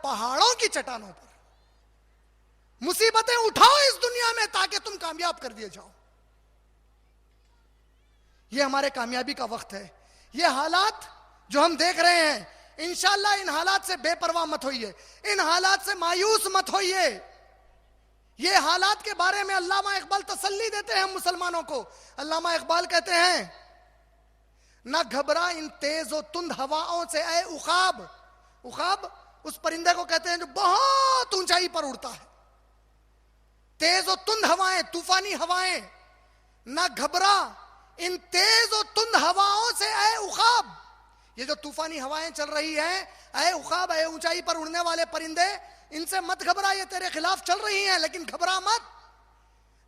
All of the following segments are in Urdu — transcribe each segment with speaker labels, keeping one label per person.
Speaker 1: پہاڑوں کی چٹانوں پر. مصیبتیں اٹھاؤ اس دنیا میں تاکہ تم کامیاب کر دیے جاؤ. یہ ہمارے کامیابی کا وقت ہے. یہ حالات جو ہم دیکھ رہے ہیں, انشاءاللہ ان حالات سے بے پرواہ مت ہوئیے, ان حالات سے مایوس مت ہوئیے. یہ حالات کے بارے میں علامہ اقبال تسلی دیتے ہیں مسلمانوں کو. علامہ اقبال کہتے ہیں, نہ گھبرا ان تیز و تند ہواؤں سے اے عقاب. عقاب اس پرندے کو کہتے ہیں جو بہت اونچائی پر اڑتا ہے. تیز و تند ہوائیں, طوفانی ہوائیں. نہ گھبرا ان تیز و تند ہواؤں سے اے عقاب. یہ جو طوفانی ہوائیں چل رہی ہیں, اے عقاب, اے اونچائی پر اڑنے والے پرندے, ان سے مت گھبرا. یہ تیرے خلاف چل رہی ہیں لیکن گھبرا مت.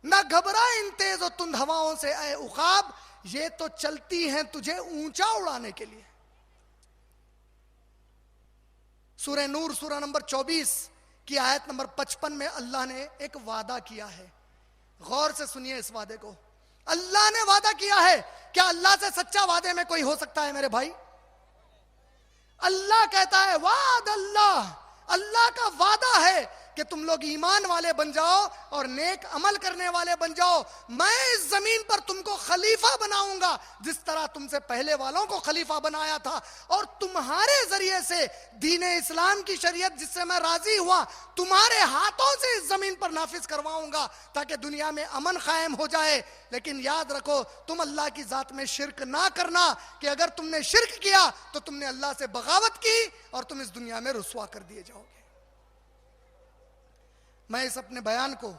Speaker 1: نہ گھبرا ان تیز و تند ہواؤں سے اے عقاب, یہ تو چلتی ہیں تجھے اونچا اڑانے کے لیے. سورہ نور سورہ نمبر 24 کی آیت نمبر 55 میں اللہ نے ایک وعدہ کیا ہے. غور سے سنیے اس وعدے کو. اللہ نے وعدہ کیا ہے. کیا اللہ سے سچا وعدے میں کوئی ہو سکتا ہے میرے بھائی؟ اللہ کہتا ہے وعد اللہ, اللہ کا وعدہ ہے کہ تم لوگ ایمان والے بن جاؤ اور نیک عمل کرنے والے بن جاؤ. میں اس زمین پر تم کو خلیفہ بناؤں گا جس طرح تم سے پہلے والوں کو خلیفہ بنایا تھا, اور تمہارے ذریعے سے دین اسلام کی شریعت جس سے میں راضی ہوا تمہارے ہاتھوں سے اس زمین پر نافذ کرواؤں گا تاکہ دنیا میں امن قائم ہو جائے. لیکن یاد رکھو, تم اللہ کی ذات میں شرک نہ کرنا, کہ اگر تم نے شرک کیا تو تم نے اللہ سے بغاوت کی اور تم اس دنیا میں رسوا کر دیے جاؤ گے. میں اس اپنے بیان کو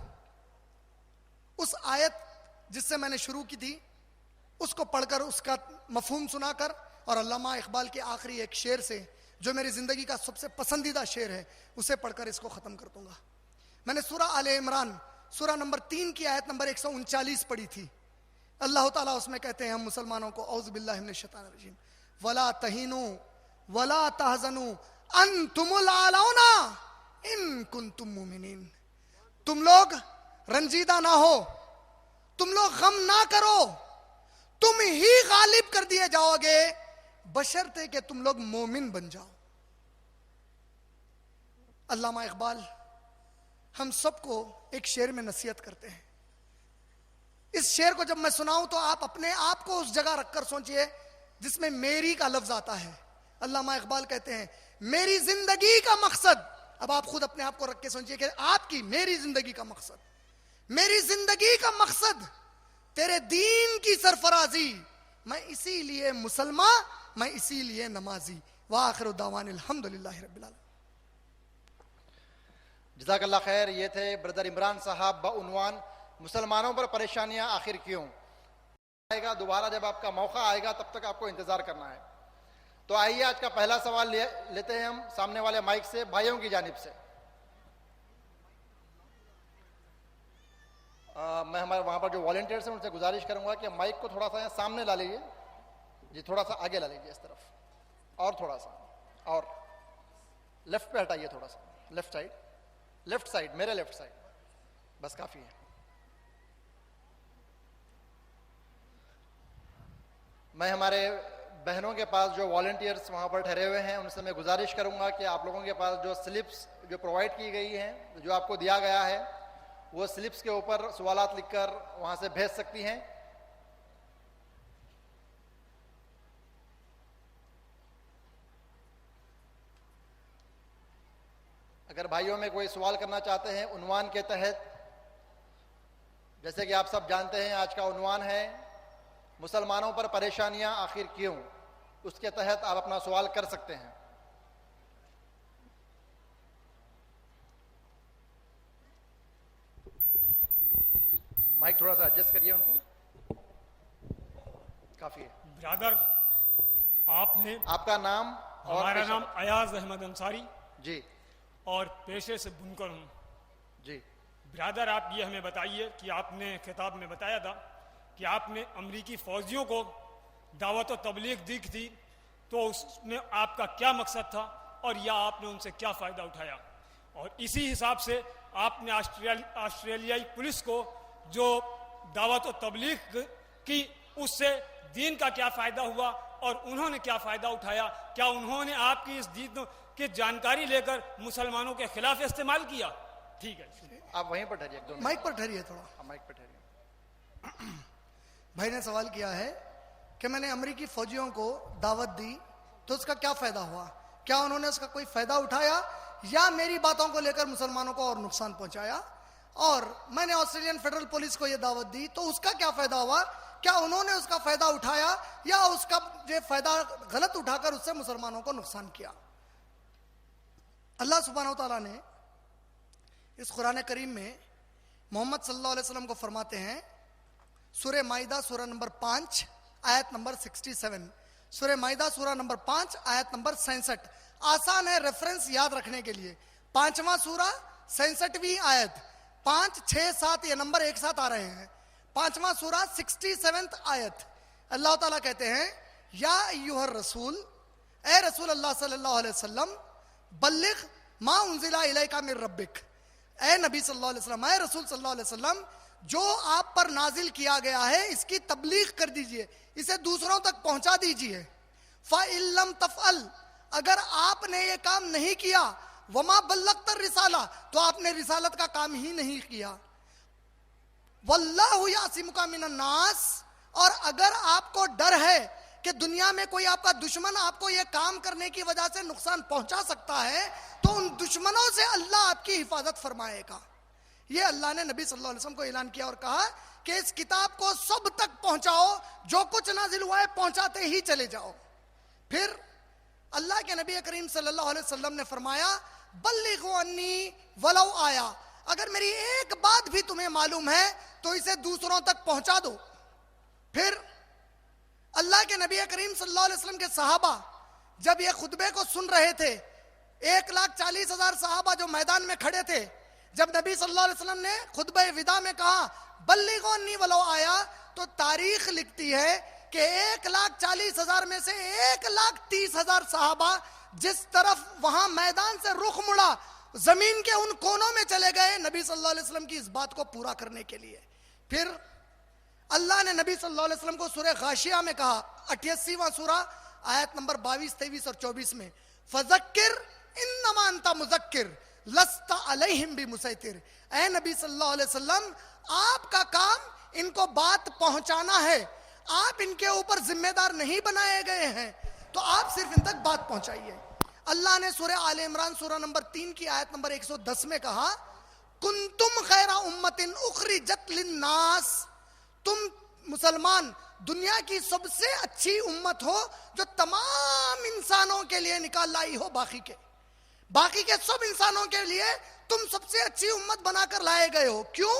Speaker 1: اس آیت جس سے میں نے شروع کی تھی اس کو پڑھ کر, اس کا مفہوم سنا کر, اور علامہ اقبال کے آخری ایک شعر سے جو میری زندگی کا سب سے پسندیدہ شعر ہے اسے پڑھ کر اس کو ختم کر دوں گا. میں نے سورہ آل عمران سورہ نمبر 3 کی آیت نمبر 139 پڑھی تھی. اللہ تعالیٰ اس میں کہتے ہیں ہم مسلمانوں کو, اعوذ باللہ من الشیطان الرجیم, وَلَا تَهِنُوا وَلَا تَحْزَنُوا أَنْتُمُ الْأَعْلَوْنَ إِن كُنتُم مُؤْمِنِينَ. تم لوگ رنجیدہ نہ ہو, تم لوگ غم نہ کرو, تم ہی غالب کر دیے جاؤ گے بشرطے کہ تم لوگ مومن بن جاؤ. علامہ اقبال ہم سب کو ایک شعر میں نصیحت کرتے ہیں. اس شعر کو جب میں سناؤں تو آپ اپنے آپ کو اس جگہ رکھ کر سوچئے جس میں میری کا لفظ آتا ہے. علامہ اقبال کہتے ہیں میری زندگی کا مقصد, اب آپ خود اپنے آپ کو رکھ کے سوچئے کہ آپ کی, میری زندگی کا مقصد, میری زندگی کا مقصد تیرے دین کی سرفرازی, میں اسی لیے مسلمان, میں اسی لیے نمازی. وآخر دعوان الحمدللہ رب العالمین.
Speaker 2: جزاک اللہ خیر. یہ تھے بردر عمران صاحب بعنوان مسلمانوں پر پریشانیاں آخر کیوں. آئے گا دوبارہ, جب آپ کا موقع آئے گا تب تک آپ کو انتظار کرنا ہے. تو آئیے آج کا پہلا سوال لیتے ہیں ہم سامنے والے مائک سے, بھائیوں کی جانب سے. میں ہمارے وہاں پر جو والنٹیئرس ہیں ان سے گزارش کروں گا کہ مائک کو تھوڑا سا یہاں سامنے لا لیجیے جی, تھوڑا سا آگے لا لیجیے اس طرف, اور تھوڑا سا, اور لیفٹ پہ ہٹائیے تھوڑا سا, لیفٹ سائڈ, لیفٹ سائڈ, میرے لیفٹ سائڈ, بس کافی ہے. میں ہمارے بہنوں کے پاس جو والنٹیئرس وہاں پر ٹھہرے ہوئے ہیں ان سے میں گزارش کروں گا کہ آپ لوگوں کے پاس جو سلپس جو پرووائڈ کی گئی ہیں, جو آپ کو دیا گیا ہے, وہ سلپس کے اوپر سوالات لکھ کر وہاں سے بھیج سکتی ہیں. اگر بھائیوں میں کوئی سوال کرنا چاہتے ہیں عنوان کے تحت, جیسے کہ آپ سب جانتے ہیں آج کا عنوان ہے مسلمانوں پر پریشانیاں آخر کیوں, اس کے تحت آپ اپنا سوال کر سکتے ہیں. مائک تھوڑا سا ایڈجسٹ کریے ان کو, کافی ہے.
Speaker 3: برادر آپ نے,
Speaker 2: آپ کا نام؟
Speaker 3: ہمارا نام ایاز احمد انصاری
Speaker 2: جی.
Speaker 3: اور پیشے سے بنکر ہوں
Speaker 2: جی.
Speaker 3: برادر آپ یہ ہمیں بتائیے کہ آپ نے خطاب میں بتایا تھا کہ آپ نے امریکی فوجیوں کو دعوت و تبلیغ دی تھی, تو اس میں آپ کا کیا مقصد تھا اور یا آپ نے ان سے کیا فائدہ اٹھایا, اور اسی حساب سے آپ نے آسٹریلیائی پولیس کو جو دعوت و تبلیغ کی اس سے دین کا کیا فائدہ ہوا اور انہوں نے کیا فائدہ اٹھایا, کیا انہوں نے آپ کی اس دین کہ جانکاری لے کر مسلمانوں کے خلاف استعمال کیا. ٹھیک ہے,
Speaker 2: آپ وہیں پر ٹھہریے, ایک دو منٹ.
Speaker 1: مائک پر ٹھہریے تھوڑا.
Speaker 2: آپ مائک پر ٹھہریے.
Speaker 1: بھائی نے سوال کیا ہے کہ میں نے امریکی فوجیوں کو دعوت دی تو اس کا کیا فائدہ ہوا, کیا انہوں نے اس کا کوئی فائدہ اٹھایا یا میری باتوں کو لے کر مسلمانوں کو اور نقصان پہنچایا, اور میں نے آسٹریلین فیڈرل پولیس کو یہ دعوت دی تو اس کا کیا فائدہ ہوا, کیا انہوں نے اس کا فائدہ اٹھایا یا اس کا یہ فائدہ غلط اٹھا کر اس سے مسلمانوں کو نقصان کیا. اللہ سبحانہ و تعالیٰ نے اس قرآن کریم میں محمد صلی اللہ علیہ وسلم کو فرماتے ہیں, سورہ مائدہ سورہ نمبر 5 آیت نمبر 67, سورہ مائدہ سورہ نمبر 5 آیت نمبر 66. آسان ہے ریفرنس یاد رکھنے کے لیے, 5واں سورہ 66ویں آیت, 5 6 7 یہ نمبر ایک ساتھ آ رہے ہیں. 5واں سورہ 67 آیت, اللہ تعالیٰ کہتے ہیں یا ایھا الرسول, اے رسول اللہ صلی اللہ علیہ وسلم, بلغ ما انزل الیک من ربک, اے نبی صلی اللہ علیہ وسلم, اے رسول صلی اللہ علیہ وسلم, جو آپ پر نازل کیا گیا ہے اس کی تبلیغ کر دیجئے, اسے دوسروں تک پہنچا دیجئے. فَإِن لَمْ تَفْعَلْ, اگر آپ نے یہ کام نہیں کیا, وَمَا بَلَّغْتَ الرِّسَالَةَ, تو آپ نے رسالت کا کام ہی نہیں کیا. وَاللَّهُ يَعْصِمُكَ مِنَ النَّاسِ, اور اگر آپ کو ڈر ہے کہ دنیا میں کوئی آپ کا دشمن آپ کو یہ کام کرنے کی وجہ سے نقصان پہنچا سکتا ہے, تو ان دشمنوں سے اللہ آپ کی حفاظت فرمائے گا. یہ اللہ نے نبی صلی اللہ علیہ وسلم کو اعلان کیا اور کہا کہ اس کتاب کو سب تک پہنچاؤ, جو کچھ نازل ہوا ہے پہنچاتے ہی چلے جاؤ. پھر اللہ کے نبی کریم صلی اللہ علیہ وسلم نے فرمایا بلغوا انی ولو آیا, اگر میری ایک بات بھی تمہیں معلوم ہے تو اسے دوسروں تک پہنچا دو. پھر اللہ کے نبی کریم صلی اللہ علیہ وسلم کے صحابہ جب یہ خطبے کو سن رہے تھے, 1,40,000 صحابہ جو میدان میں کھڑے تھے, جب نبی صلی اللہ علیہ وسلم نے خطبہ وداع میں کہا بلغوا انی ولو آیا, تو تاریخ لکھتی ہے کہ 1,40,000 میں سے 1,30,000 صحابہ جس طرف وہاں میدان سے رخ مڑا زمین کے ان کونوں میں چلے گئے نبی صلی اللہ علیہ وسلم کی اس بات کو پورا کرنے کے لیے. پھر اللہ نے نبی صلی اللہ علیہ وسلم کو سورہ غاشیہ میں کہا, 88واں سورہ آیت نمبر 22 23 اور 24 میں, فذکر انما انت مذکر لست علیہم بمسیطر, اے نبی صلی اللہ علیہ وسلم, آپ کا کام ان کو بات پہنچانا ہے, آپ ان کے اوپر ذمہ دار نہیں بنائے گئے ہیں, تو آپ صرف ان تک بات پہنچائیے. اللہ نے سورہ آل عمران سورہ نمبر 3 کی آیت نمبر 110 میں کہا کنتم خیر امت اخرجت للناس, تم مسلمان دنیا کی سب سے اچھی امت ہو جو تمام انسانوں کے لیے نکال لائی ہو, باقی کے سب انسانوں کے لیے تم سب سے اچھی امت بنا کر لائے گئے ہو. کیوں؟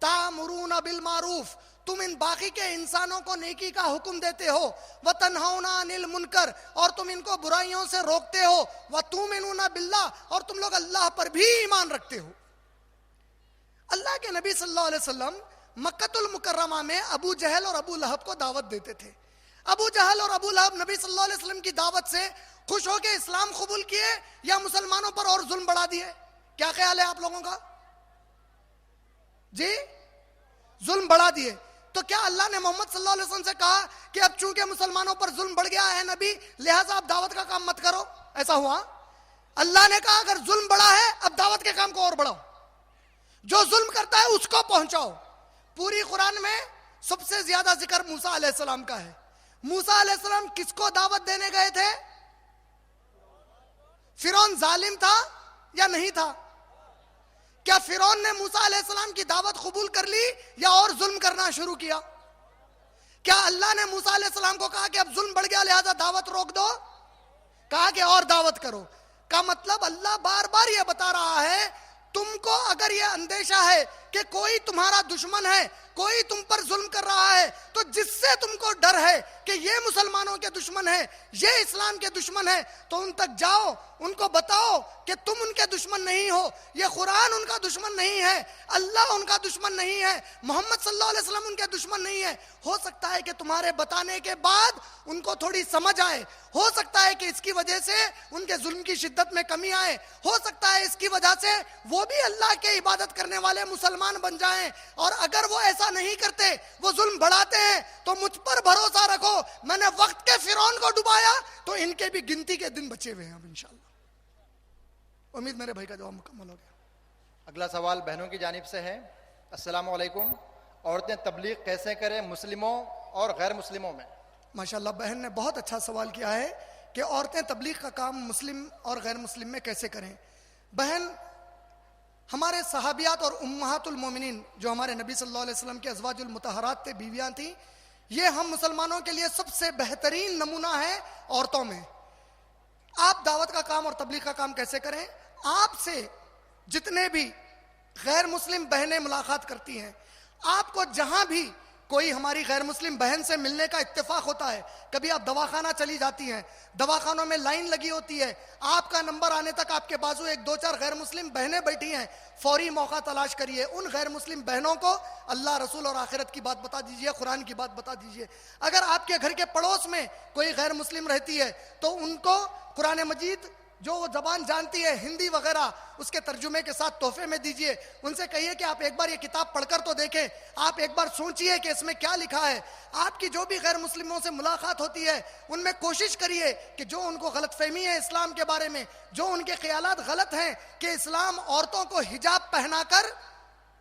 Speaker 1: تامرون بالمعروف, تم ان باقی کے انسانوں کو نیکی کا حکم دیتے ہو, وتنہون عن المنکر, اور تم ان کو برائیوں سے روکتے ہو, وتؤمنون باللہ, اور تم لوگ اللہ پر بھی ایمان رکھتے ہو. اللہ کے نبی صلی اللہ علیہ وسلم مکۃ المکرمہ میں ابو جہل اور ابو لہب کو دعوت دیتے تھے. ابو جہل اور ابو لہب نبی صلی اللہ علیہ وسلم کی دعوت سے خوش ہو کے اسلام قبول کیے یا مسلمانوں پر اور ظلم بڑھا دیے؟ کیا خیال ہے آپ لوگوں کا؟ جی, ظلم بڑھا دیے. تو کیا اللہ نے محمد صلی اللہ علیہ وسلم سے کہا کہ اب چونکہ مسلمانوں پر ظلم بڑھ گیا ہے نبی, لہٰذا آپ دعوت کا کام مت کرو؟ ایسا ہوا؟ اللہ نے کہا اگر ظلم بڑھا ہے اب دعوت کے کام کو اور بڑھاؤ, جو ظلم کرتا ہے اس کو پہنچاؤ. پوری قرآن میں سب سے زیادہ ذکر موسیٰ علیہ السلام کا ہے. موسیٰ علیہ السلام کس کو دعوت دینے گئے تھے؟ فرعون ظالم تھا یا نہیں تھا؟ کیا فرعون نے موسیٰ علیہ السلام کی دعوت قبول کر لی یا اور ظلم کرنا شروع کیا؟ کیا اللہ نے موسیٰ علیہ السلام کو کہا کہ اب ظلم بڑھ گیا لہذا دعوت روک دو؟ کہا کہ اور دعوت کرو. کا مطلب اللہ بار بار یہ بتا رہا ہے تم کو اگر یہ اندیشہ ہے کہ کوئی تمہارا دشمن ہے, کوئی تم پر ظلم کر رہا ہے, تو جس سے تم کو ڈر ہے کہ یہ مسلمانوں کے دشمن ہے, یہ اسلام کے دشمن ہے, تو ان تک جاؤ, ان کو بتاؤ کہ تم ان کے دشمن نہیں ہو, یہ قرآن ان کا دشمن نہیں ہے, اللہ ان کا دشمن نہیں ہے, محمد صلی اللہ علیہ وسلم ان کے دشمن نہیں ہے. ہو سکتا ہے کہ تمہارے بتانے کے بعد ان کو تھوڑی سمجھ آئے, ہو سکتا ہے کہ اس کی وجہ سے ان کے ظلم کی شدت میں کمی آئے, ہو سکتا ہے اس کی وجہ سے وہ بھی اللہ کے عبادت کرنے والے مسلمان بن جائیں, اور اگر وہ ایسا نہیں کرتے, وہ ظلم بڑھاتے ہیں, تو مجھ پر بھروسہ رکھو, میں نے وقت کے فرعون کو ڈبایا تو ان کے بھی گنتی کے دن بچے ہوئے ہیں اب انشاءاللہ. امید میرے بھائی کا جواب مکمل ہو گیا.
Speaker 2: اگلا سوال بہنوں کی جانب سے ہے. السلام علیکم، عورتیں تبلیغ کیسے کریں مسلموں اور غیر مسلموں میں؟
Speaker 1: ماشاءاللہ بہن نے بہت اچھا سوال کیا ہے کہ عورتیں تبلیغ کا کام مسلم اور غیر مسلم میں کیسے کریں. بہن، ہمارے صحابیات اور امہات المومنین جو ہمارے نبی صلی اللہ علیہ وسلم کے ازواج المطہرات تھے، بیویاں تھیں، یہ ہم مسلمانوں کے لیے سب سے بہترین نمونہ ہے عورتوں میں. آپ دعوت کا کام اور تبلیغ کا کام کیسے کریں؟ آپ سے جتنے بھی غیر مسلم بہنیں ملاقات کرتی ہیں، آپ کو جہاں بھی کوئی ہماری غیر مسلم بہن سے ملنے کا اتفاق ہوتا ہے، کبھی آپ دواخانہ چلی جاتی ہیں، دواخانوں میں لائن لگی ہوتی ہے، آپ کا نمبر آنے تک آپ کے بازو ایک دو چار غیر مسلم بہنیں بیٹھی ہیں، فوری موقع تلاش کریے، ان غیر مسلم بہنوں کو اللہ، رسول اور آخرت کی بات بتا دیجئے، قرآن کی بات بتا دیجئے. اگر آپ کے گھر کے پڑوس میں کوئی غیر مسلم رہتی ہے تو ان کو قرآن مجید جو وہ زبان جانتی ہے، ہندی وغیرہ، اس کے ترجمے کے ساتھ تحفے میں دیجئے. ان سے کہیے کہ آپ ایک بار یہ کتاب پڑھ کر تو دیکھیں، آپ ایک بار سوچئے کہ اس میں کیا لکھا ہے. آپ کی جو بھی غیر مسلموں سے ملاقات ہوتی ہے ان میں کوشش کریے کہ جو ان کو غلط فہمی ہے اسلام کے بارے میں، جو ان کے خیالات غلط ہیں کہ اسلام عورتوں کو حجاب پہنا کر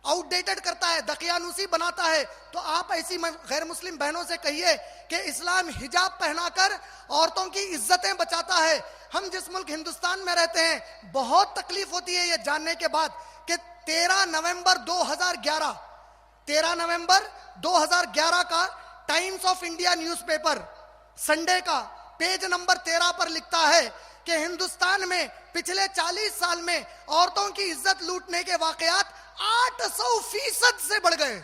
Speaker 1: آؤٹ ڈیٹڈ کرتا ہے، دقیانوسی بناتا ہے، تو آپ ایسی غیر مسلم بہنوں سے کہیے کہ اسلام حجاب پہنا کر عورتوں کی عزتیں بچاتا ہے. ہم جس ملک ہندوستان میں رہتے ہیں، بہت تکلیف ہوتی ہے یہ جاننے کے بعد کہ 13 نومبر 2011 کا Times of India news paper Sunday کا پیج نمبر 13 پر لکھتا ہے کہ ہندوستان میں پچھلے 40 سال میں عورتوں کی عزت لوٹنے کے واقعات 800% سے بڑھ گئے.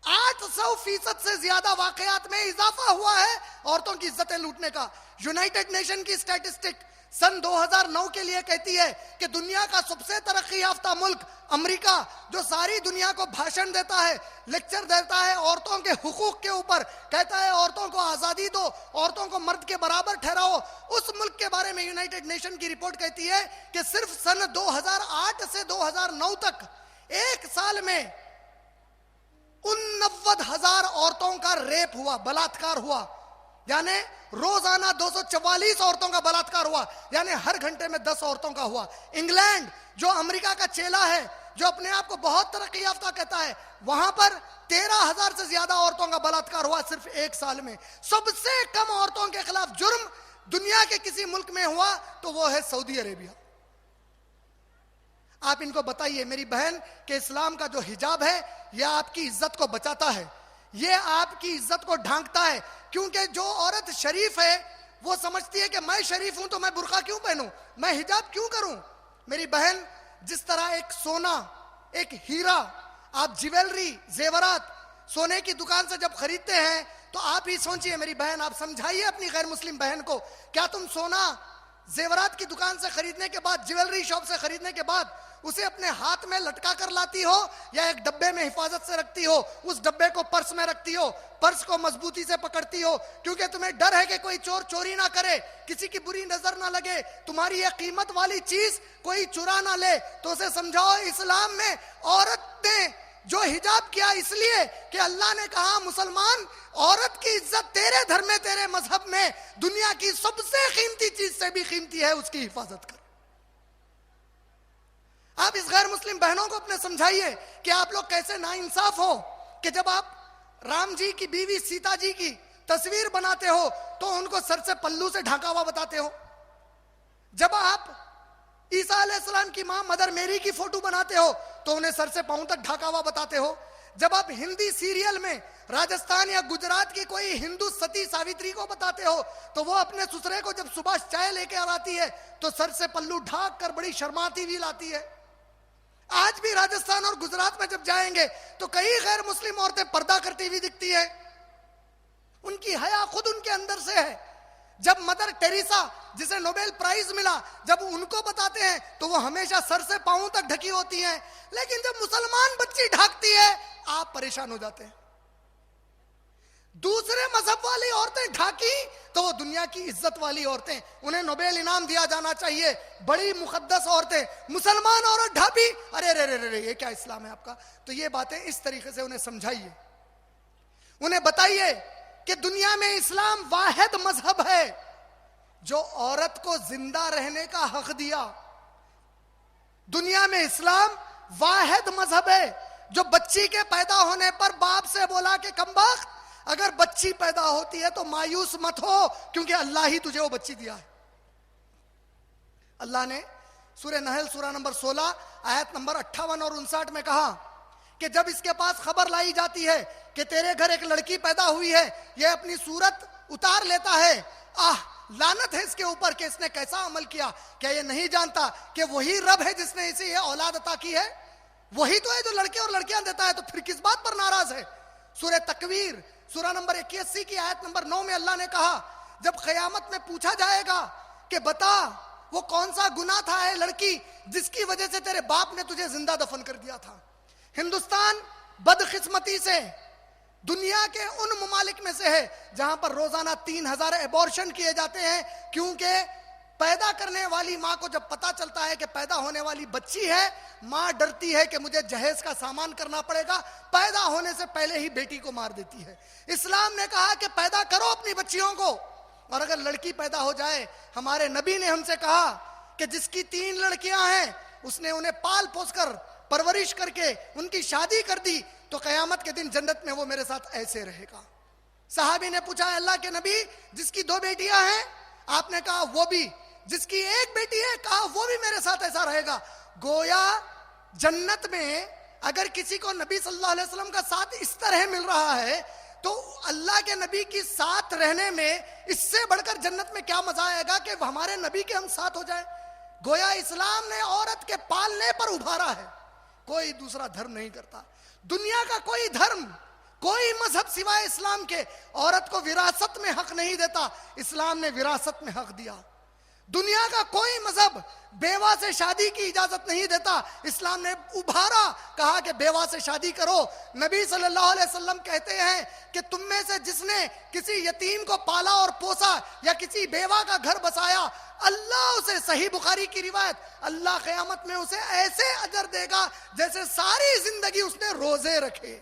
Speaker 1: 800% سے زیادہ واقعات میں اضافہ ہوا ہے عورتوں کی عزتیں لوٹنے کا. یونائٹڈ نیشن کی اسٹیٹسٹک سن 2009 کے لیے کہتی ہے کہ دنیا کا سب سے ترقی یافتہ ملک امریکہ، جو ساری دنیا کو بھاشن دیتا ہے، لیکچر دیتا ہے عورتوں کے حقوق کے اوپر، کہتا ہے عورتوں کو آزادی دو، عورتوں کو مرد کے برابر ٹھہراؤ، اس ملک کے بارے میں یونائٹڈ نیشن کی رپورٹ کہتی ہے کہ صرف سن 2008 سے 2009 تک ایک سال میں 89,000 عورتوں کا ریپ ہوا، بلاتکار ہوا. یعنی روزانہ 244 عورتوں کا بلاتکار ہوا، یعنی ہر گھنٹے میں 10 عورتوں کا ہوا. انگلینڈ جو امریکہ کا چیلا ہے، جو اپنے آپ کو بہت ترقی یافتہ کہتا ہے، وہاں پر 13,000 سے زیادہ عورتوں کا بلاتکار ہوا صرف ایک سال میں. سب سے کم عورتوں کے خلاف جرم دنیا کے کسی ملک میں ہوا تو وہ ہے سعودی عربیہ. آپ ان کو بتائیے میری بہن کہ اسلام کا جو حجاب ہے یہ آپ کی عزت کو بچاتا ہے، یہ آپ کی عزت کو ڈھانکتا ہے. کیونکہ جو عورت شریف ہے وہ سمجھتی ہے کہ میں شریف ہوں تو میں برقع کیوں پہنوں، میں حجاب کیوں کروں. میری بہن، جس طرح ایک سونا، ایک ہیرا، آپ جیولری، زیورات سونے کی دکان سے جب خریدتے ہیں تو آپ ہی سوچئے میری بہن، آپ سمجھائیے اپنی غیر مسلم بہن کو، کیا تم سونا زیورات کی دکان سے خریدنے کے بعد، جیولری شاپ سے خریدنے کے بعد اسے اپنے ہاتھ میں لٹکا کر لاتی ہو یا ایک ڈبے میں حفاظت سے رکھتی ہو؟ اس ڈبے کو پرس میں رکھتی ہو، پرس کو مضبوطی سے پکڑتی ہو کیونکہ تمہیں ڈر ہے کہ کوئی چور چوری نہ کرے، کسی کی بری نظر نہ لگے، تمہاری یہ قیمت والی چیز کوئی چرا نہ لے. تو اسے سمجھاؤ اسلام میں عورت نے جو حجاب کیا اس لیے کہ اللہ نے کہا مسلمان، عورت کی عزت تیرے دھر میں، تیرے مذہب میں دنیا کی سب سے قیمتی چیز سے بھی قیمتی ہے، اس کی حفاظت کر. آپ اس غیر مسلم بہنوں کو اپنے سمجھائیے کہ آپ لوگ کیسے ناانصاف ہو کہ جب آپ رام جی کی بیوی سیتا جی کی تصویر بناتے ہو تو ان کو سر سے پلو سے ڈھانکا ہوا بتاتے ہو. جب آپ عیسیٰ علیہ السلام کی ماں مدر میری کی فوٹو بناتے ہو تو انہیں سر سے پاؤں تک ڈھانکا ہوا بتاتے ہو. جب آپ ہندی سیریل میں راجستھان یا گجرات کی کوئی ہندو ستی ساوتری کو بتاتے ہو تو وہ اپنے سسرے کو جب صبح چائے لے کے آتی ہے تو سر سے پلو ڈھانک کر بڑی شرماتی ہوئی لاتی ہے. آج بھی راجستھان اور گجرات میں جب جائیں گے تو کئی غیر مسلم عورتیں پردہ کرتی ہوئی دکھتی ہیں، ان کی حیا خود ان کے اندر سے ہے. جب مدر ٹیریسا جسے نوبیل پرائز ملا جب ان کو بتاتے ہیں تو وہ ہمیشہ سر سے پاؤں تک ڈھکی ہوتی ہیں، لیکن جب مسلمان بچی ڈھانکتی ہے آپ پریشان ہو جاتے ہیں. دوسرے مذہب والی عورتیں ڈھاکی تو وہ دنیا کی عزت والی عورتیں، انہیں نوبیل انعام دیا جانا چاہیے، بڑی مقدس عورتیں. مسلمان عورت ڈھاپی، ارے رے رے رے یہ کیا اسلام ہے آپ کا؟ تو یہ باتیں اس طریقے سے انہیں سمجھائیے، انہیں بتائیے کہ دنیا میں اسلام واحد مذہب ہے، جو عورت کو زندہ رہنے کا حق دیا. دنیا میں اسلام واحد مذہب ہے جو بچی کے پیدا ہونے پر باپ سے بولا کہ کمبخت اگر بچی پیدا ہوتی ہے تو مایوس مت ہو کیونکہ اللہ ہی تجھے وہ بچی دیا ہے. اللہ نے سورہ نحل سورہ نمبر 16 آیت نمبر 58 اور 59 میں کہا کہ جب اس کے پاس خبر لائی جاتی ہے کہ تیرے گھر ایک لڑکی پیدا ہوئی ہے, یہ اپنی صورت اتار لیتا ہے, لعنت ہے اس کے اوپر کہ اس نے کیسا عمل کیا. کیا یہ نہیں جانتا کہ وہی رب ہے جس نے اسے یہ اولاد عطا کی ہے؟ وہی تو ہے جو لڑکے اور لڑکیاں دیتا ہے, تو پھر کس بات پر ناراض ہے؟ سورہ تکویر سورہ نمبر 81 کی آیت نمبر 9 میں اللہ نے کہا جب قیامت میں پوچھا جائے گا کہ بتا وہ کون سا گناہ تھا اے لڑکی جس کی وجہ سے تیرے باپ نے تجھے زندہ دفن کر دیا تھا. ہندوستان بدقسمتی سے دنیا کے ان ممالک میں سے ہے جہاں پر روزانہ 3000 ایبورشن کیے جاتے ہیں, کیونکہ پیدا کرنے والی ماں کو جب پتا چلتا ہے کہ پیدا ہونے والی بچی ہے, ماں ڈرتی ہے کہ مجھے جہیز کا سامان کرنا پڑے گا, پیدا ہونے سے پہلے ہی بیٹی کو مار دیتی ہے. اسلام نے کہا کہ پیدا کرو اپنی بچیوں کو, اور اگر لڑکی پیدا ہو جائے, ہمارے نبی نے ہم سے کہا کہ جس کی 3 لڑکیاں ہیں اس نے انہیں پال پوس کر پرورش کر کے ان کی شادی کر دی تو قیامت کے دن جنت میں وہ میرے ساتھ ایسے رہے گا. صحابی نے پوچھا اللہ کے نبی جس کی 2 بیٹیاں ہیں؟ آپ نے کہا وہ بھی. جس کی 1 بیٹی ہے؟ کہا وہ بھی میرے ساتھ ایسا رہے گا. گویا جنت میں اگر کسی کو نبی صلی اللہ علیہ وسلم کا ساتھ اس طرح مل رہا ہے تو اللہ کے نبی کی ساتھ رہنے میں اس سے بڑھ کر جنت میں کیا مزہ آئے گا کہ ہمارے نبی کے ہم ساتھ ہو جائیں. گویا اسلام نے عورت کے پالنے پر ابھارا ہے, کوئی دوسرا دھرم نہیں کرتا. دنیا کا کوئی دھرم کوئی مذہب سوائے اسلام کے عورت کو وراثت میں حق نہیں دیتا, اسلام نے وراثت میں حق دیا. دنیا کا کوئی مذہب بیوہ سے شادی کی اجازت نہیں دیتا, اسلام نے ابھارا, کہا کہ بیوہ سے شادی کرو. نبی صلی اللہ علیہ وسلم کہتے ہیں کہ تم میں سے جس نے کسی یتیم کو پالا اور پوسا یا کسی بیوہ کا گھر بسایا, اللہ اسے, صحیح بخاری کی روایت, اللہ قیامت میں اسے ایسے اجر دے گا جیسے ساری زندگی اس نے روزے رکھے.